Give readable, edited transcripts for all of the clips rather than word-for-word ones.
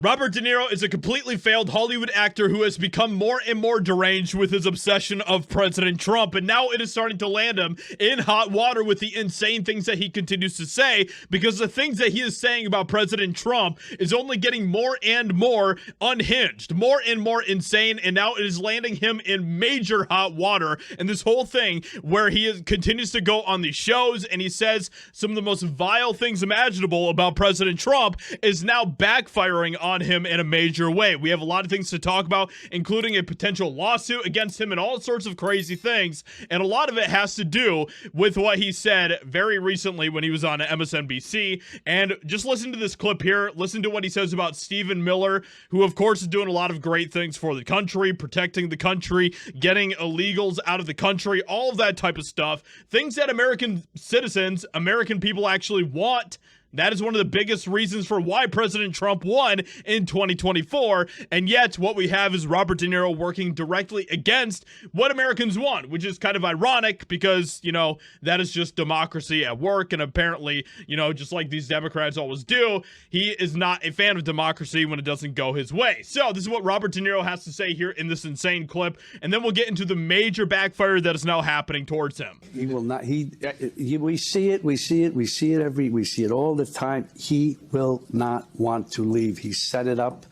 Robert De Niro is a completely failed Hollywood actor who has become more and more deranged with his obsession of President Trump, and now it is starting to land him in hot water with the insane things that he continues to say, because the things that he is saying about President Trump is only getting more and more unhinged, more and more insane, and now it is landing him in major hot water. And this whole thing where continues to go on these shows and he says some of the most vile things imaginable about President Trump is now backfiring on him in a major way. We have a lot of things to talk about, including a potential lawsuit against him and all sorts of crazy things, and a lot of it has to do with what he said very recently when he was on MSNBC. And just listen to this clip here. Listen to what he says about Stephen Miller, who of course is doing a lot of great things for the country, protecting the country, getting illegals out of the country, all of that type of stuff, things that American citizens, American people actually want. That is one of the biggest reasons for why President Trump won in 2024. And yet what we have is Robert De Niro working directly against what Americans want, which is kind of ironic because, you know, that is just democracy at work. And apparently, you know, just like these Democrats always do, he is not a fan of democracy when it doesn't go his way. So this is what Robert De Niro has to say here in this insane clip. And then we'll get into the major backfire that is now happening towards him. He will not. We see it. We see it all the time. He will not want to leave. He set it up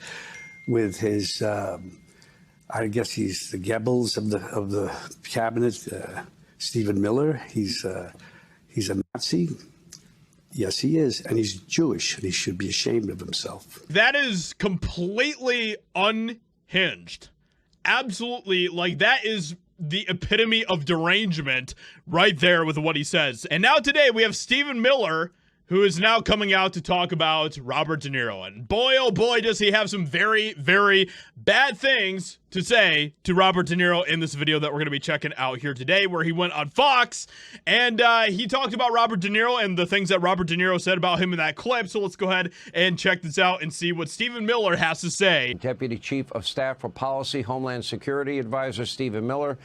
with his, I guess he's the Goebbels of the cabinet, Stephen Miller. He's a Nazi. Yes, he is. And he's Jewish, and he should be ashamed of himself. That is completely unhinged. Absolutely. Like, that is the epitome of derangement right there with what he says. And now today we have Stephen Miller, who is now coming out to talk about Robert De Niro. And boy, oh boy, does he have some very, very bad things to say to Robert De Niro in this video that we're going to be checking out here today, where he went on Fox and he talked about Robert De Niro and the things that Robert De Niro said about him in that clip. So let's go ahead and check this out and see what Stephen Miller has to say. Deputy Chief of Staff for Policy, Homeland Security Advisor Stephen Miller.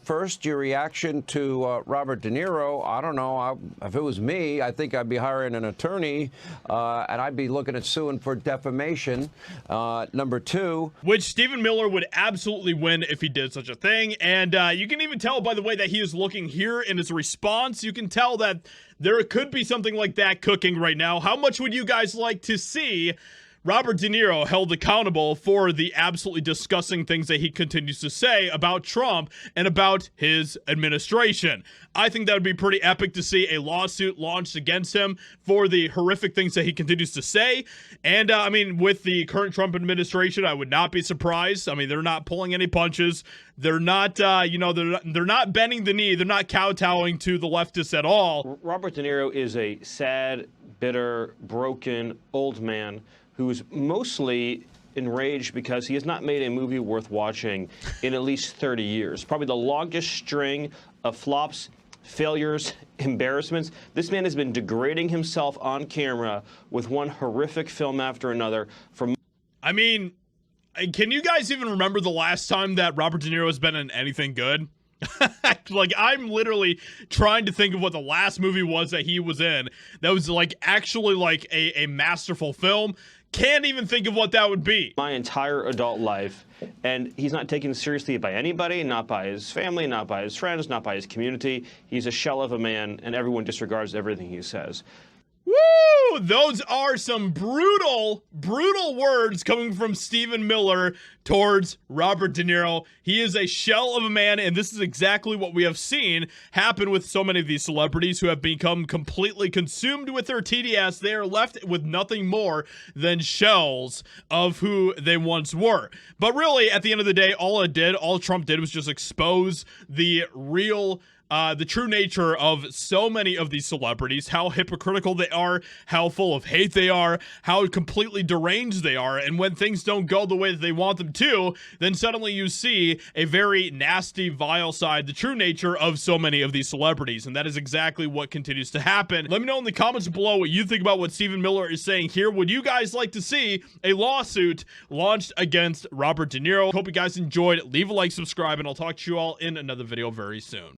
First, your reaction to Robert De Niro. I don't know. If it was me, I think I'd be hiring an attorney and I'd be looking at suing for defamation. Number two, which Stephen Miller would absolutely win if he did such a thing. And you can even tell by the way that he is looking here in his response, you can tell that there could be something like that cooking right now. How much would you guys like to see Robert De Niro held accountable for the absolutely disgusting things that he continues to say about Trump and about his administration? I think that would be pretty epic to see a lawsuit launched against him for the horrific things that he continues to say. And I mean, with the current Trump administration, I would not be surprised. I mean, they're not pulling any punches. They're not, you know, they're not bending the knee. They're not kowtowing to the leftists at all. Robert De Niro is a sad, bitter, broken, old man who's mostly enraged because he has not made a movie worth watching in at least 30 years. Probably the longest string of flops, failures, embarrassments. This man has been degrading himself on camera with one horrific film after another. I mean, can you guys even remember the last time that Robert De Niro has been in anything good? Like, I'm literally trying to think of what the last movie was that he was in that was like actually like a masterful film. Can't even think of what that would be. My entire adult life, and he's not taken seriously by anybody, not by his family, not by his friends, not by his community. He's a shell of a man, and everyone disregards everything he says. Woo! Those are some brutal, brutal words coming from Stephen Miller towards Robert De Niro. He is a shell of a man, and this is exactly what we have seen happen with so many of these celebrities who have become completely consumed with their TDS. They are left with nothing more than shells of who they once were. But really, at the end of the day, all Trump did was just expose the true nature of so many of these celebrities, how hypocritical they are, how full of hate they are, how completely deranged they are. And when things don't go the way that they want them to, then suddenly you see a very nasty, vile side, the true nature of so many of these celebrities. And that is exactly what continues to happen. Let me know in the comments below what you think about what Stephen Miller is saying here. Would you guys like to see a lawsuit launched against Robert De Niro? Hope you guys enjoyed. Leave a like, subscribe, and I'll talk to you all in another video very soon.